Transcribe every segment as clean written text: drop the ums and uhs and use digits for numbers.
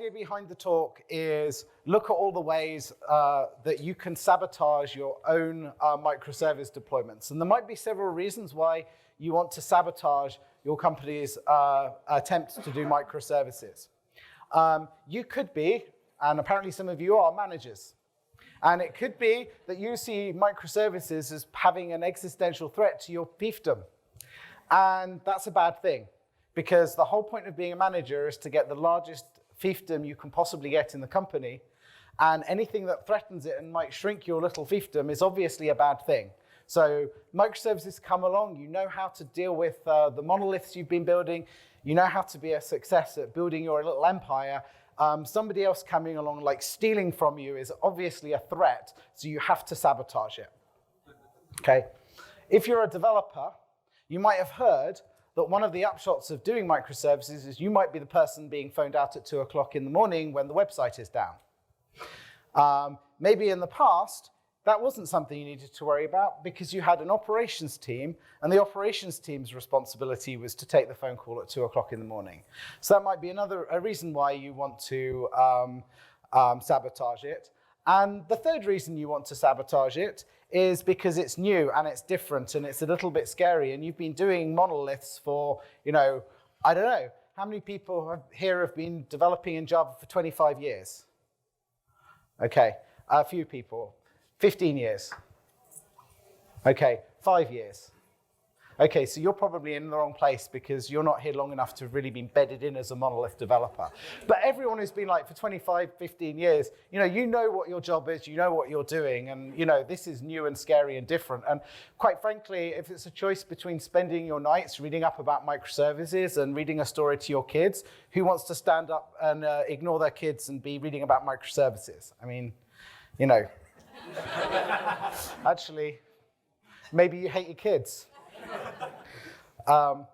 idea behind the talk is look at all the ways that you can sabotage your own microservice deployments. And there might be several reasons why you want to sabotage your company's attempts to do microservices. You could be, and apparently some of you are, managers. And it could be that you see microservices as having an existential threat to your fiefdom. And that's a bad thing, because the whole point of being a manager is to get the largest fiefdom you can possibly get in the company. And anything that threatens it and might shrink your little fiefdom is obviously a bad thing. So microservices come along, you know how to deal with the monoliths you've been building, you know how to be a success at building your little empire. Somebody else coming along, like stealing from you, is obviously a threat, so you have to sabotage it. Okay? If you're a developer, you might have heard that one of the upshots of doing microservices is you might be the person being phoned out at 2 o'clock in the morning when the website is down. Maybe in the past, that wasn't something you needed to worry about because you had an operations team, and the operations team's responsibility was to take the phone call at 2 o'clock in the morning. So that might be a reason why you want to sabotage it. And the third reason you want to sabotage it is because it's new and it's different and it's a little bit scary, and you've been doing monoliths for, I don't know, how many people here have been developing in Java for 25 years? Okay, a few people. 15 years. Okay, 5 years. Okay, so you're probably in the wrong place because you're not here long enough to have really been bedded in as a monolith developer. But everyone who's been like for 25, 15 years, you know what your job is, you know what you're doing, and this is new and scary and different. And quite frankly, if it's a choice between spending your nights reading up about microservices and reading a story to your kids, who wants to stand up and ignore their kids and be reading about microservices? I mean, Actually, maybe you hate your kids. The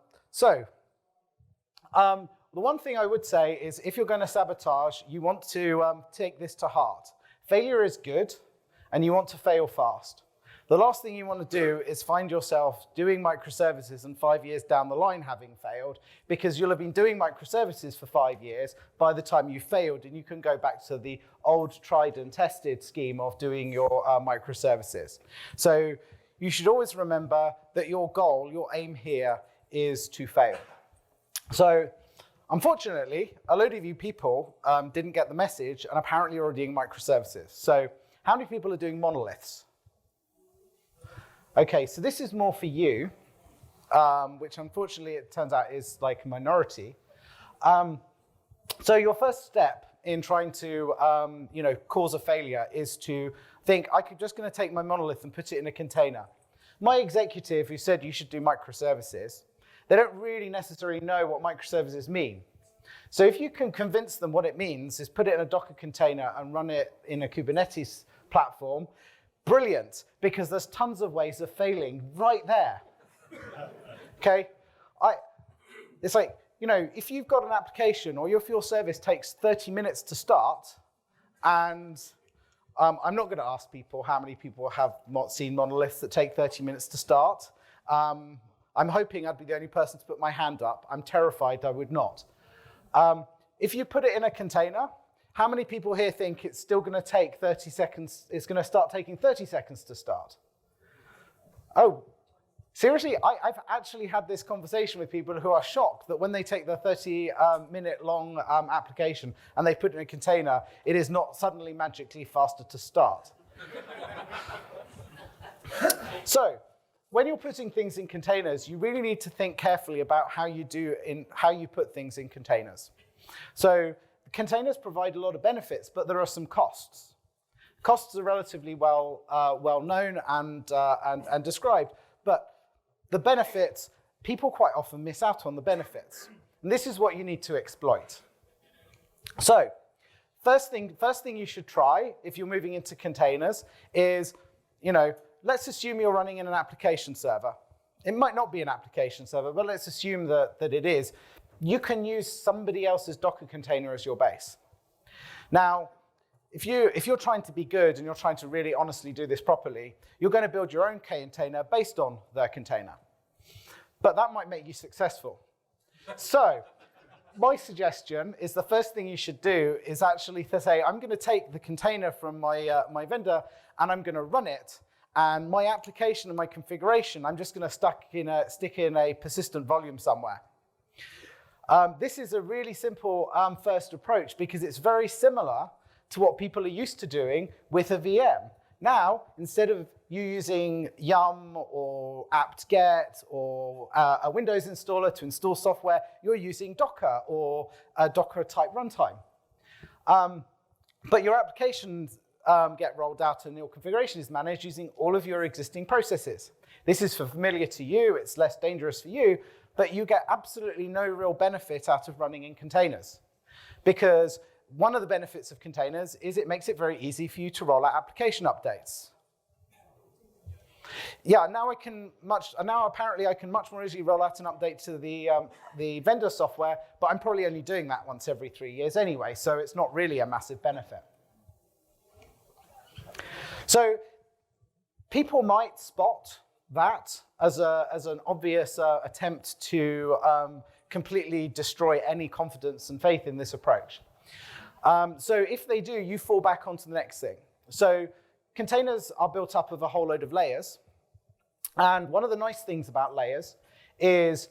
one thing I would say is if you're going to sabotage, you want to take this to heart. Failure is good, and you want to fail fast. The last thing you want to do is find yourself doing microservices and 5 years down the line having failed, because you'll have been doing microservices for 5 years by the time you failed, and you can go back to the old tried and tested scheme of doing your microservices. So you should always remember that your goal, your aim here is to fail. So unfortunately, a load of you people didn't get the message, and apparently you're doing microservices. So how many people are doing monoliths? Okay, so this is more for you, which unfortunately it turns out is like a minority. So your first step in trying to cause a failure is to think, I'm just going to take my monolith and put it in a container. My executive who said you should do microservices, they don't really necessarily know what microservices mean. So if you can convince them what it means is put it in a Docker container and run it in a Kubernetes platform, brilliant, because there's tons of ways of failing right there. Okay? It's like, if you've got an application or if your service takes 30 minutes to start, and I'm not going to ask people how many people have not seen monoliths that take 30 minutes to start. I'm hoping I'd be the only person to put my hand up. I'm terrified I would not. If you put it in a container, how many people here think it's still going to take 30 seconds? It's going to start taking 30 seconds to start? Oh, seriously? I've actually had this conversation with people who are shocked that when they take the 30-minute-long application and they put it in a container, it is not suddenly magically faster to start. So, when you're putting things in containers, you really need to think carefully about how you put things in containers. So, containers provide a lot of benefits, but there are some costs. Costs are relatively well known and described, but the benefits, people quite often miss out on the benefits. And this is what you need to exploit. So, first thing you should try if you're moving into containers is, let's assume you're running in an application server. It might not be an application server, but let's assume that it is. You can use somebody else's Docker container as your base. Now, if you're trying to be good and you're trying to really honestly do this properly, you're going to build your own container based on their container. But that might make you successful. So my suggestion is the first thing you should do is actually to say, I'm going to take the container from my vendor and I'm going to run it. And my application and my configuration, I'm just going to stick in a persistent volume somewhere. This is a really simple first approach because it's very similar to what people are used to doing with a VM. Now, instead of you using yum or apt-get or a Windows installer to install software, you're using Docker or a Docker-type runtime. But your applications get rolled out and your configuration is managed using all of your existing processes. This is familiar to you, it's less dangerous for you, but you get absolutely no real benefit out of running in containers. Because one of the benefits of containers is it makes it very easy for you to roll out application updates. Yeah, now apparently I can much more easily roll out an update to the vendor software, but I'm probably only doing that once every 3 years anyway, so it's not really a massive benefit. So people might spot that as an obvious attempt to completely destroy any confidence and faith in this approach. So if they do, you fall back onto the next thing. So containers are built up of a whole load of layers. And one of the nice things about layers is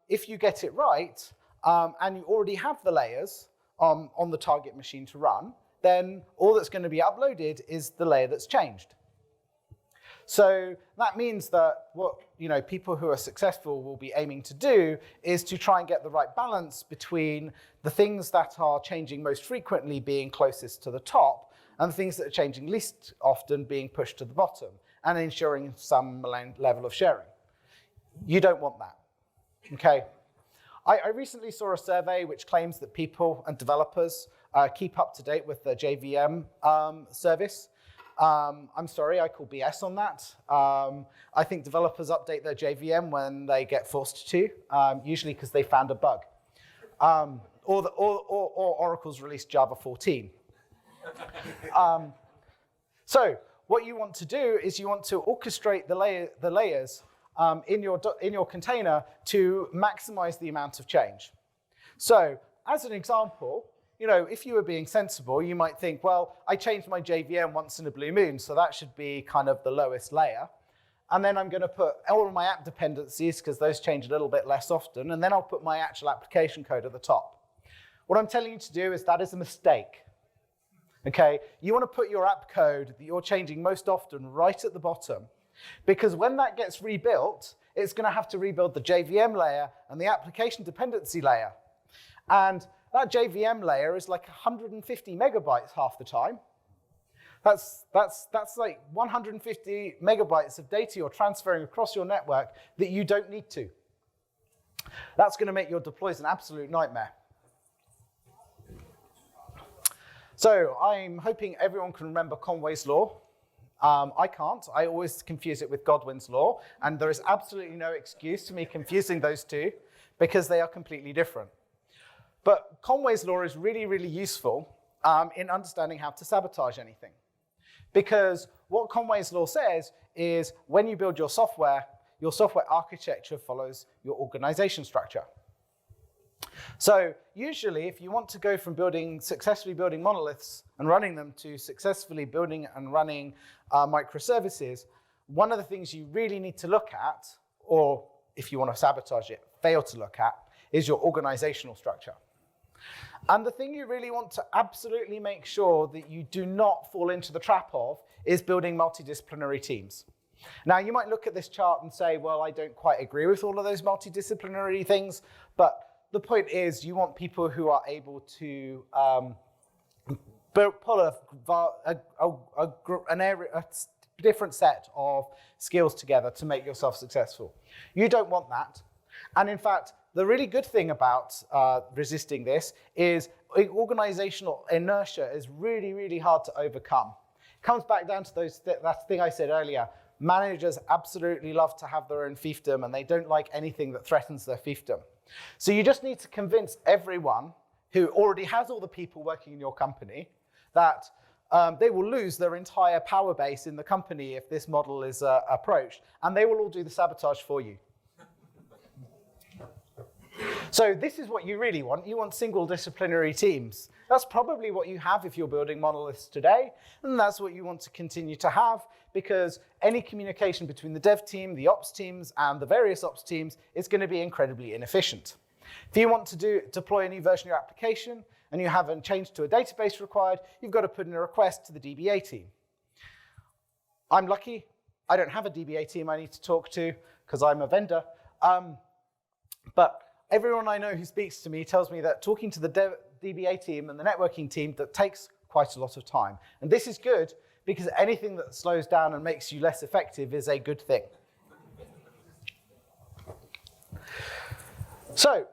if you get it right and you already have the layers on the target machine to run, then all that's going to be uploaded is the layer that's changed. So that means that what people who are successful will be aiming to do is to try and get the right balance between the things that are changing most frequently being closest to the top and the things that are changing least often being pushed to the bottom and ensuring some level of sharing. You don't want that, okay? I recently saw a survey which claims that people and developers keep up to date with the JVM service. I'm sorry, I call BS on that. I think developers update their JVM when they get forced to, usually because they found a bug. Or Oracle's released Java 14. So what you want to do is you want to orchestrate the layers in your container to maximize the amount of change. So as an example, if you were being sensible, you might think, well, I changed my JVM once in a blue moon, so that should be kind of the lowest layer. And then I'm going to put all of my app dependencies, because those change a little bit less often, and then I'll put my actual application code at the top. What I'm telling you to do is that is a mistake. Okay? You want to put your app code that you're changing most often right at the bottom, because when that gets rebuilt, it's going to have to rebuild the JVM layer and the application dependency layer. And that JVM layer is like 150 megabytes half the time. That's like 150 megabytes of data you're transferring across your network that you don't need to. That's going to make your deploys an absolute nightmare. So I'm hoping everyone can remember Conways Law. I can't. I always confuse it with Godwin's Law, and there is absolutely no excuse to me confusing those two because they are completely different. But Conway's Law is really, really useful in understanding how to sabotage anything. Because what Conway's Law says is when you build your software architecture follows your organization structure. So usually, if you want to go from successfully building monoliths and running them to successfully building and running microservices, one of the things you really need to look at, or if you want to sabotage it, fail to look at, is your organizational structure. And the thing you really want to absolutely make sure that you do not fall into the trap of is building multidisciplinary teams. Now, you might look at this chart and say, well, I don't quite agree with all of those multidisciplinary things, but the point is you want people who are able to pull a different set of skills together to make yourself successful. You don't want that. And in fact, the really good thing about resisting this is organizational inertia is really, really hard to overcome. It comes back down to that thing I said earlier. Managers absolutely love to have their own fiefdom, and they don't like anything that threatens their fiefdom. So you just need to convince everyone who already has all the people working in your company that they will lose their entire power base in the company if this model is approached, and they will all do the sabotage for you. So this is what you really want. You want single-disciplinary teams. That's probably what you have if you're building monoliths today, and that's what you want to continue to have, because any communication between the dev team, the ops teams, and the various ops teams is going to be incredibly inefficient. If you want to deploy a new version of your application, and you haven't changed to a database required, you've got to put in a request to the DBA team. I'm lucky. I don't have a DBA team I need to talk to because I'm a vendor. But everyone I know who speaks to me tells me that talking to the DBA team and the networking team, that takes quite a lot of time. And this is good because anything that slows down and makes you less effective is a good thing. So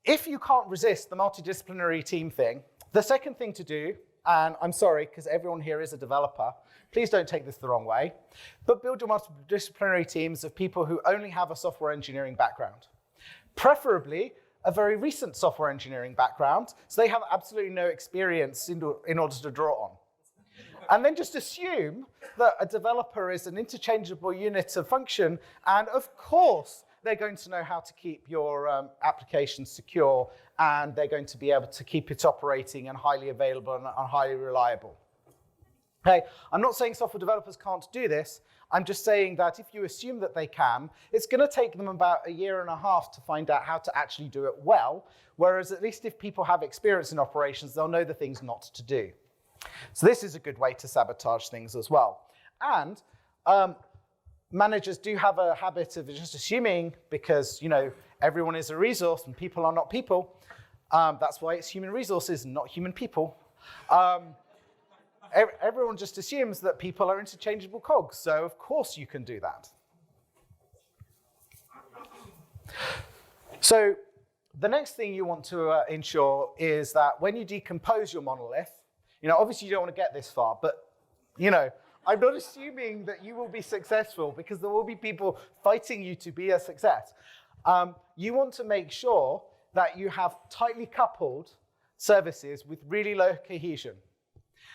if you can't resist the multidisciplinary team thing, the second thing to do, and I'm sorry because everyone here is a developer, please don't take this the wrong way, but build your multidisciplinary teams of people who only have a software engineering background. Preferably a very recent software engineering background, so they have absolutely no experience in order to draw on. And then just assume that a developer is an interchangeable unit of function, and of course, they're going to know how to keep your application secure, and they're going to be able to keep it operating and highly available and highly reliable. Okay, I'm not saying software developers can't do this. I'm just saying that if you assume that they can, it's going to take them about 1.5 years to find out how to actually do it well, whereas at least if people have experience in operations, they'll know the things not to do. So this is a good way to sabotage things as well. And managers do have a habit of just assuming, because everyone is a resource and people are not people. That's why it's human resources and not human people. Everyone just assumes that people are interchangeable cogs, so of course you can do that. So the next thing you want to ensure is that when you decompose your monolith, obviously you don't want to get this far, but I'm not assuming that you will be successful because there will be people fighting you to be a success. You want to make sure that you have tightly coupled services with really low cohesion.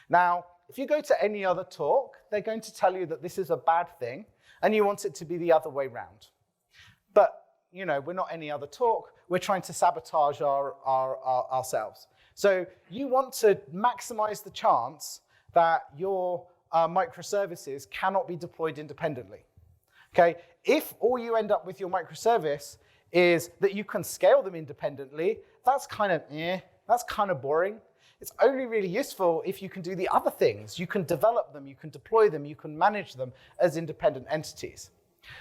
Now, if you go to any other talk, they're going to tell you that this is a bad thing, and you want it to be the other way around. But, we're not any other talk. We're trying to sabotage ourselves. So you want to maximize the chance that your microservices cannot be deployed independently. Okay? If all you end up with your microservice is that you can scale them independently, that's kind of boring. It's only really useful if you can do the other things. You can develop them, you can deploy them, you can manage them as independent entities.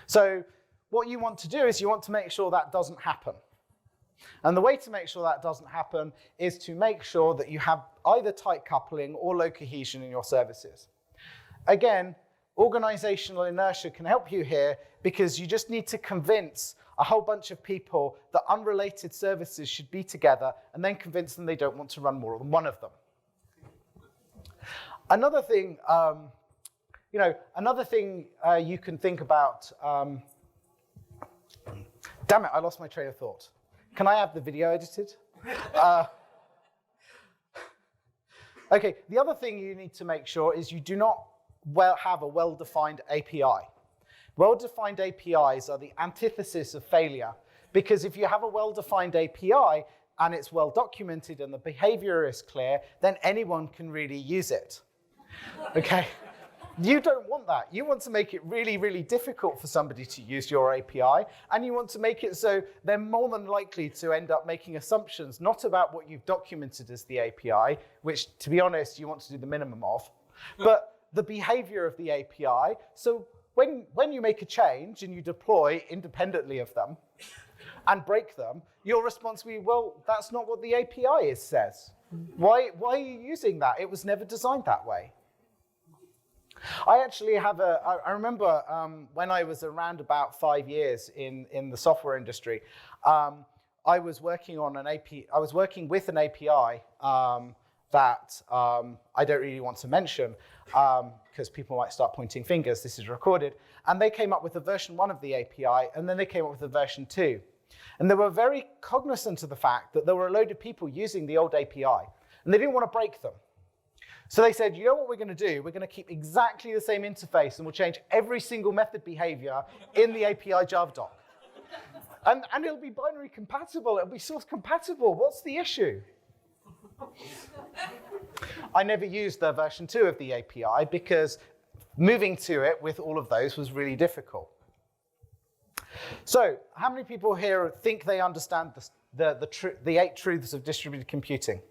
So what you want to do is you want to make sure that doesn't happen. And the way to make sure that doesn't happen is to make sure that you have either tight coupling or low cohesion in your services. Again, organizational inertia can help you here because you just need to convince a whole bunch of people that unrelated services should be together and then convince them they don't want to run more than one of them. Another thing, you can think about, damn it, I lost my train of thought. Can I have the video edited? Okay, the other thing you need to make sure is you do not have a well-defined API. Well-defined APIs are the antithesis of failure, because if you have a well-defined API and it's well-documented and the behavior is clear, then anyone can really use it. Okay? You don't want that. You want to make it really, really difficult for somebody to use your API, and you want to make it so they're more than likely to end up making assumptions, not about what you've documented as the API, which, to be honest, you want to do the minimum of, but the behavior of the API. So when you make a change and you deploy independently of them and break them, your response will be, well, that's not what the API says. Why are you using that? It was never designed that way. I actually have I remember when I was around about 5 years in the software industry, I was working with an API that I don't really want to mention because people might start pointing fingers. This is recorded. And they came up with a version 1 of the API, and then they came up with a version 2. And they were very cognizant of the fact that there were a load of people using the old API, and they didn't want to break them. So they said, you know what we're going to do? We're going to keep exactly the same interface, and we'll change every single method behavior in the API Java doc. And it'll be binary compatible, it'll be source compatible. What's the issue? I never used the version 2 of the API because moving to it with all of those was really difficult. So, how many people here think they understand the 8 truths of distributed computing?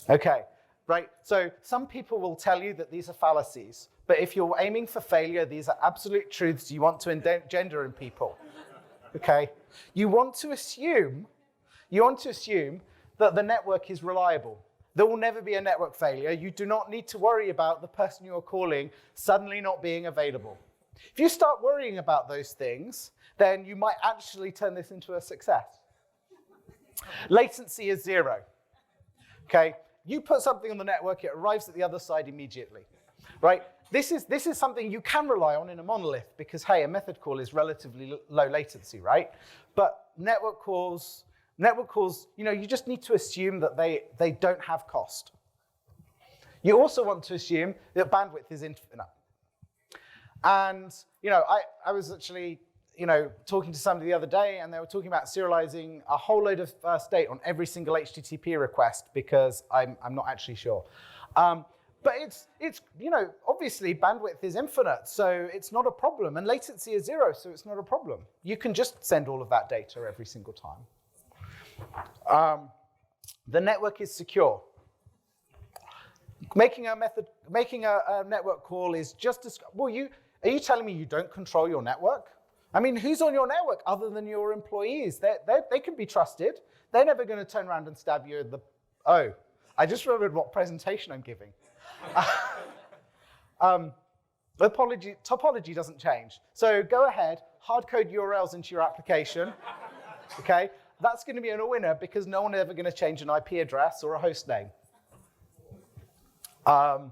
Okay, right. So, some people will tell you that these are fallacies, but if you're aiming for failure, these are absolute truths you want to engender in people. Okay? You want to assume that the network is reliable. There will never be a network failure. You do not need to worry about the person you are calling suddenly not being available. If you start worrying about those things, then you might actually turn this into a success. Latency is 0. Okay? You put something on the network, it arrives at the other side immediately. Right? This is something you can rely on in a monolith because, hey, a method call is relatively low latency, right? But network calls, you just need to assume that they don't have cost. You also want to assume that bandwidth is infinite. And, I was actually, talking to somebody the other day, and they were talking about serializing a whole load of state on every single HTTP request because I'm not actually sure. But it's obviously bandwidth is infinite, so it's not a problem. And latency is 0, so it's not a problem. You can just send all of that data every single time. The network is secure. Making a network call is just as well. Are you telling me you don't control your network? I mean, who's on your network other than your employees? They can be trusted. They're never going to turn around and stab you in the. Oh, I just remembered what presentation I'm giving. Topology doesn't change. So go ahead, hard code URLs into your application. Okay. That's going to be a winner because no one is ever going to change an IP address or a host name. I'm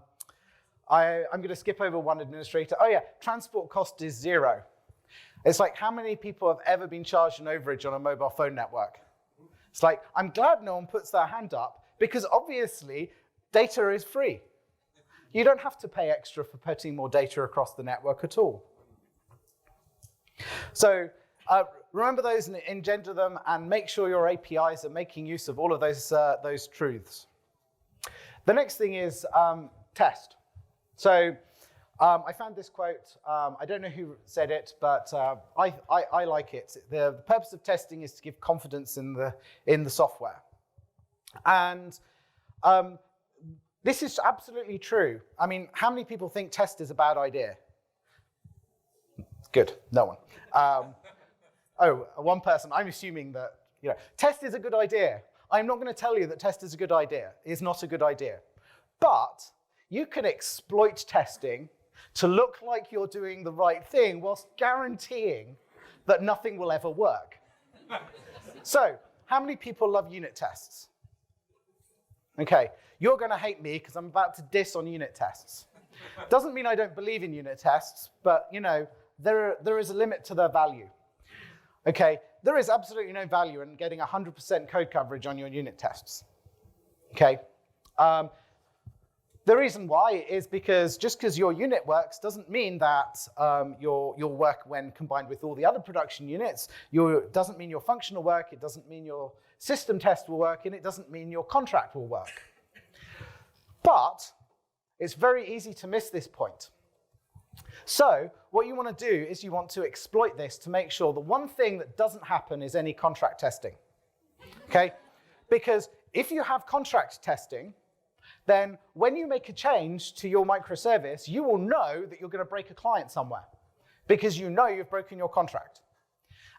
going to skip over one administrator. Oh yeah, transport cost is 0. It's like how many people have ever been charged an overage on a mobile phone network? It's like, I'm glad no one puts their hand up because obviously data is free. You don't have to pay extra for putting more data across the network at all. So, remember those and engender them and make sure your APIs are making use of all of those truths. The next thing is test. So I found this quote. I don't know who said it, but I like it. The purpose of testing is to give confidence in the software. And this is absolutely true. I mean, how many people think test is a bad idea? Good, no one. Oh, one person, I'm assuming that, test is a good idea. I'm not going to tell you that test is a good idea. It's not a good idea. But you can exploit testing to look like you're doing the right thing whilst guaranteeing that nothing will ever work. So, how many people love unit tests? Okay, you're going to hate me because I'm about to diss on unit tests. Doesn't mean I don't believe in unit tests, but, there is a limit to their value. Okay, there is absolutely no value in getting 100% code coverage on your unit tests. Okay, the reason why is because just because your unit works doesn't mean that your work when combined with all the other production units, doesn't mean your functional work, it doesn't mean your system test will work, and it doesn't mean your contract will work. But it's very easy to miss this point. So what you want to do is you want to exploit this to make sure the one thing that doesn't happen is any contract testing. Okay? Because if you have contract testing, then when you make a change to your microservice, you will know that you're going to break a client somewhere because you know you've broken your contract.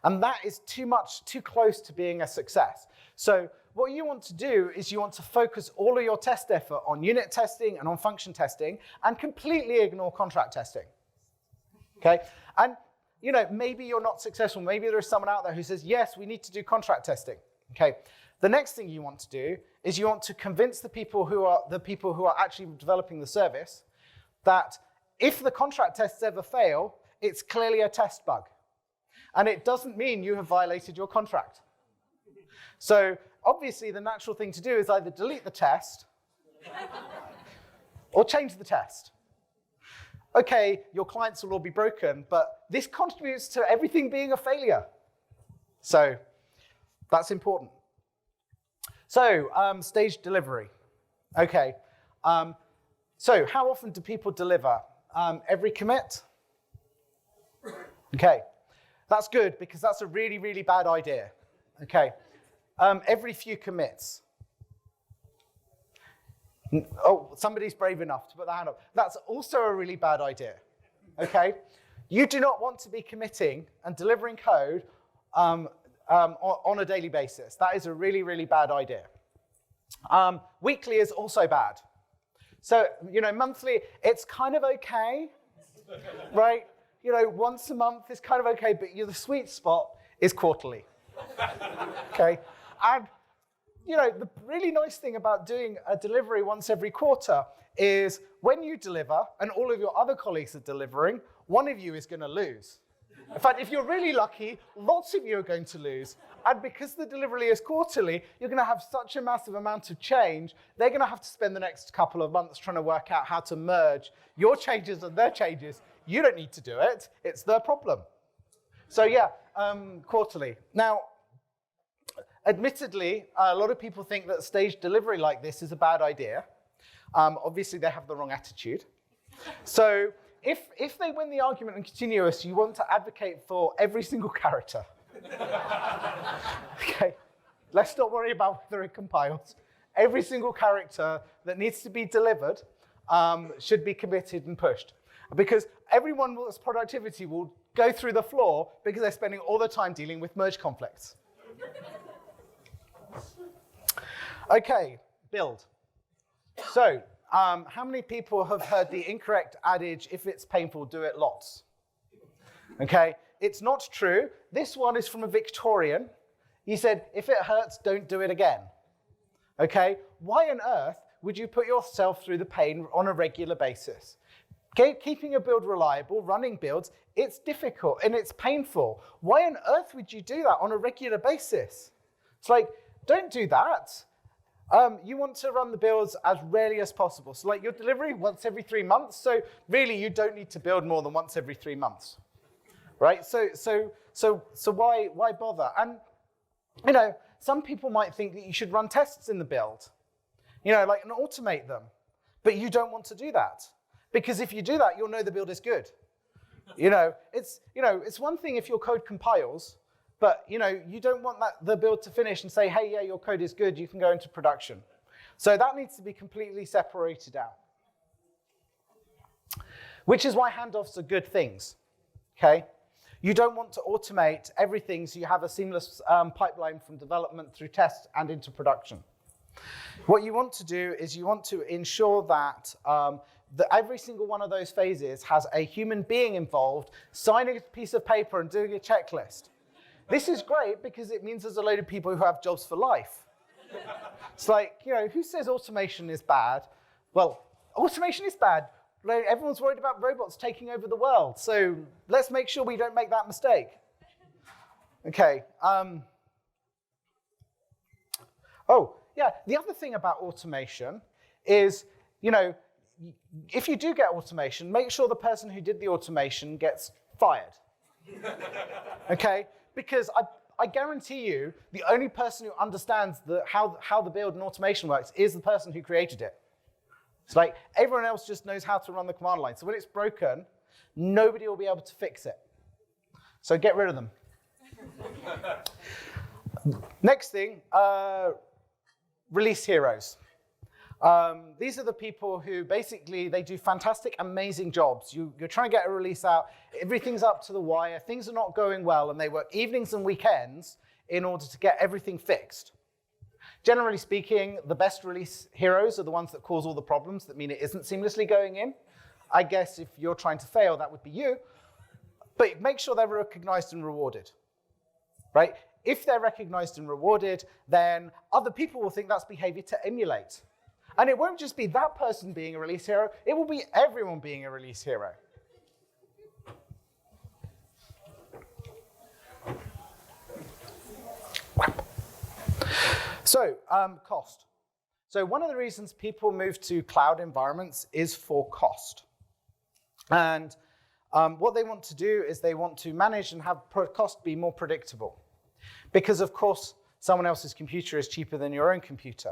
And that is too close to being a success. So what you want to do is you want to focus all of your test effort on unit testing and on function testing and completely ignore contract testing. Okay? And maybe you're not successful. Maybe there is someone out there who says, yes, we need to do contract testing. Okay? The next thing you want to do is you want to convince the people who are actually developing the service that if the contract tests ever fail, it's clearly a test bug. And it doesn't mean you have violated your contract. So obviously the natural thing to do is either delete the test or change the test. Okay, your clients will all be broken, but this contributes to everything being a failure. So that's important. So staged delivery. Okay. So how often do people deliver? Every commit? Okay. That's good because that's a really, really bad idea. Okay. Every few commits. Oh, somebody's brave enough to put their hand up. That's also a really bad idea. Okay. You do not want to be committing and delivering code on a daily basis. That is a really, really bad idea. Weekly is also bad. So, monthly, it's kind of okay, right? Once a month is kind of okay, but the sweet spot is quarterly. Okay? And, the really nice thing about doing a delivery once every quarter is when you deliver and all of your other colleagues are delivering, one of you is going to lose. In fact, if you're really lucky, lots of you are going to lose. And because the delivery is quarterly, you're going to have such a massive amount of change, they're going to have to spend the next couple of months trying to work out how to merge your changes and their changes. You don't need to do it. It's their problem. So yeah, quarterly. Now, admittedly, a lot of people think that staged delivery like this is a bad idea. Obviously, they have the wrong attitude. So if they win the argument in continuous, you want to advocate for every single character. Okay, let's not worry about whether it compiles. Every single character that needs to be delivered should be committed and pushed. Because everyone's productivity will go through the floor because they're spending all their time dealing with merge conflicts. Okay, build. So, how many people have heard the incorrect adage, if it's painful, do it lots? Okay, it's not true. This one is from a Victorian. He said, if it hurts, don't do it again. Okay, why on earth would you put yourself through the pain on a regular basis? Keeping a build reliable, running builds, it's difficult and it's painful. Why on earth would you do that on a regular basis? It's like, don't do that. You want to run the builds as rarely as possible. So like your delivery once every 3 months. So really you don't need to build more than once every 3 months, right? So why bother? And some people might think that you should run tests in the build, and automate them, but you don't want to do that because if you do that, you'll know the build is good. It's one thing if your code compiles. But you don't want the build to finish and say, hey, yeah, your code is good, you can go into production. So that needs to be completely separated out. Which is why handoffs are good things, okay? You don't want to automate everything so you have a seamless pipeline from development through test and into production. What you want to do is you want to ensure that every single one of those phases has a human being involved, signing a piece of paper and doing a checklist. This is great because it means there's a load of people who have jobs for life. It's like, who says automation is bad? Well, automation is bad. Everyone's worried about robots taking over the world. So let's make sure we don't make that mistake. Okay. Oh, yeah. The other thing about automation is, if you do get automation, make sure the person who did the automation gets fired. Okay? Because I guarantee you, the only person who understands how the build and automation works is the person who created it. It's like everyone else just knows how to run the command line. So when it's broken, nobody will be able to fix it. So get rid of them. Next thing, release heroes. These are the people who basically, they do fantastic, amazing jobs. You're trying to get a release out, everything's up to the wire, things are not going well, and they work evenings and weekends in order to get everything fixed. Generally speaking, the best release heroes are the ones that cause all the problems that mean it isn't seamlessly going in. I guess if you're trying to fail, that would be you. But make sure they're recognized and rewarded, right? If they're recognized and rewarded, then other people will think that's behavior to emulate. And it won't just be that person being a release hero, it will be everyone being a release hero. So, cost. So one of the reasons people move to cloud environments is for cost. And what they want to do is they want to manage and have cost be more predictable. because of course someone else's computer is cheaper than your own computer.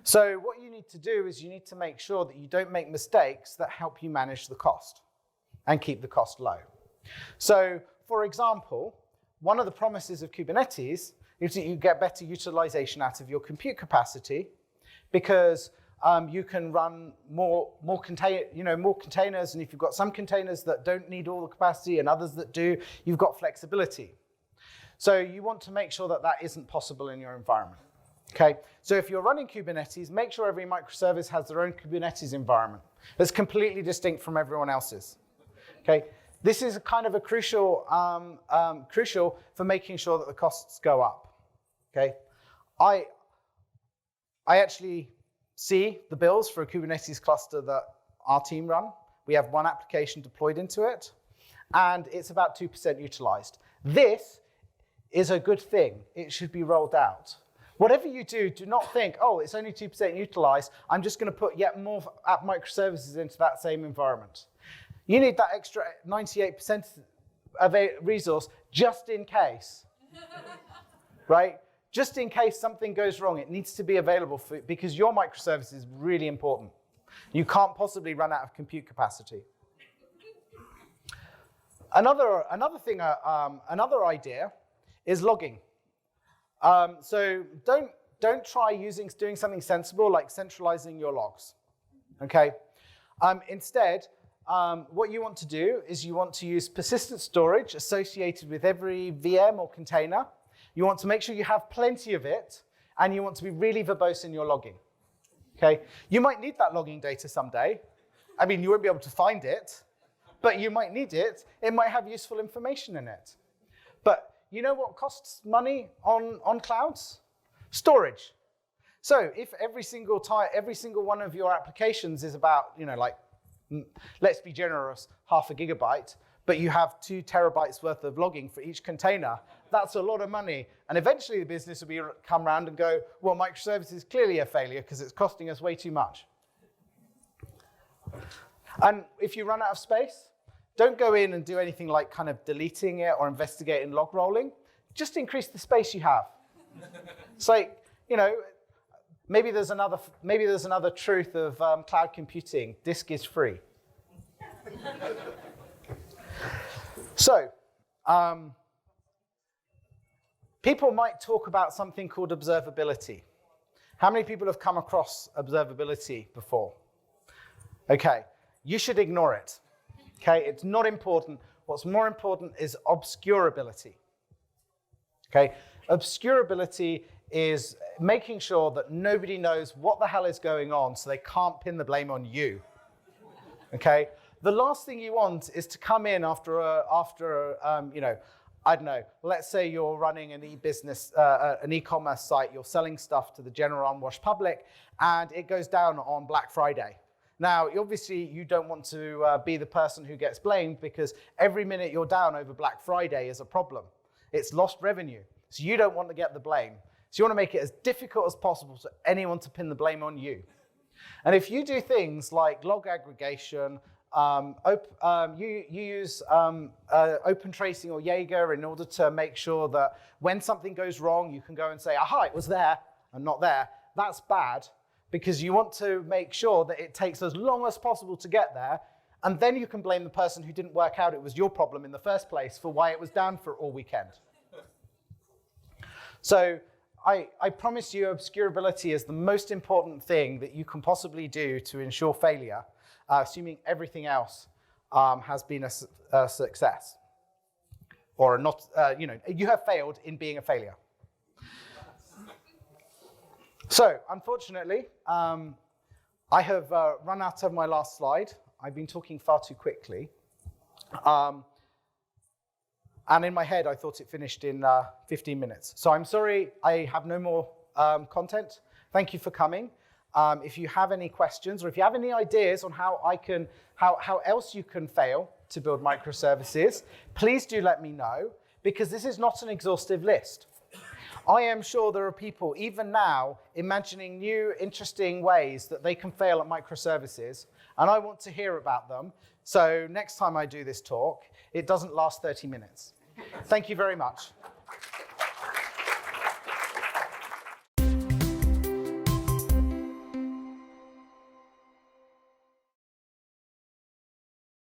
So what you need to do is you need to make sure that you don't make mistakes that help you manage the cost and keep the cost low. So for example, one of the promises of Kubernetes is that you get better utilization out of your compute capacity because you can run more containers, and if you've got some containers that don't need all the capacity and others that do, you've got flexibility. So you want to make sure that that isn't possible in your environment. Okay, so if you're running Kubernetes, make sure every microservice has their own Kubernetes environment that's completely distinct from everyone else's. Okay, this is kind of a crucial for making sure that the costs go up. Okay, I actually see the bills for a Kubernetes cluster that our team run. We have one application deployed into it, and it's about 2% utilized. This is a good thing. It should be rolled out. Whatever you do, do not think, oh, it's only 2% utilized. I'm just going to put yet more app microservices into that same environment. You need that extra 98% of a resource just in case, right? Just in case something goes wrong, it needs to be available because your microservice is really important. You can't possibly run out of compute capacity. Another idea is logging. So don't try doing something sensible like centralizing your logs. Okay. Instead, what you want to do is you want to use persistent storage associated with every VM or container. You want to make sure you have plenty of it, and you want to be really verbose in your logging. Okay. You might need that logging data someday. I mean, you won't be able to find it, but you might need it. It might have useful information in it. But you know what costs money on clouds? Storage. So if every single one of your applications is about, let's be generous, 0.5 gigabyte, but you have 2 terabytes worth of logging for each container, that's a lot of money. And eventually the business will come around and go, well, microservices is clearly a failure because it's costing us way too much. And if you run out of space, don't go in and do anything like kind of deleting it or investigating log rolling. Just increase the space you have. It's like, maybe there's another truth of cloud computing. Disk is free. So, people might talk about something called observability. How many people have come across observability before? Okay, you should ignore it. Okay, it's not important. What's more important is obscurability. Okay, obscurability is making sure that nobody knows what the hell is going on so they can't pin the blame on you. Okay, the last thing you want is to come in after I don't know, let's say you're running an e-commerce site, you're selling stuff to the general unwashed public, and it goes down on Black Friday. Now, obviously, you don't want to be the person who gets blamed because every minute you're down over Black Friday is a problem. It's lost revenue, so you don't want to get the blame. So you want to make it as difficult as possible for anyone to pin the blame on you. And if you do things like log aggregation, you use open tracing or Jaeger in order to make sure that when something goes wrong, you can go and say, aha, it was there and not there. That's bad, because you want to make sure that it takes as long as possible to get there, and then you can blame the person who didn't work out it was your problem in the first place for why it was down for all weekend. So I promise you obscurability is the most important thing that you can possibly do to ensure failure, assuming everything else has been a success. Or not, you have failed in being a failure. So, unfortunately, I have run out of my last slide. I've been talking far too quickly. And in my head, I thought it finished in 15 minutes. So I'm sorry I have no more content. Thank you for coming. If you have any questions, or if you have any ideas on how else you can fail to build microservices, please do let me know, because this is not an exhaustive list. I am sure there are people, even now, imagining new, interesting ways that they can fail at microservices, and I want to hear about them. So next time I do this talk, it doesn't last 30 minutes. Thank you very much.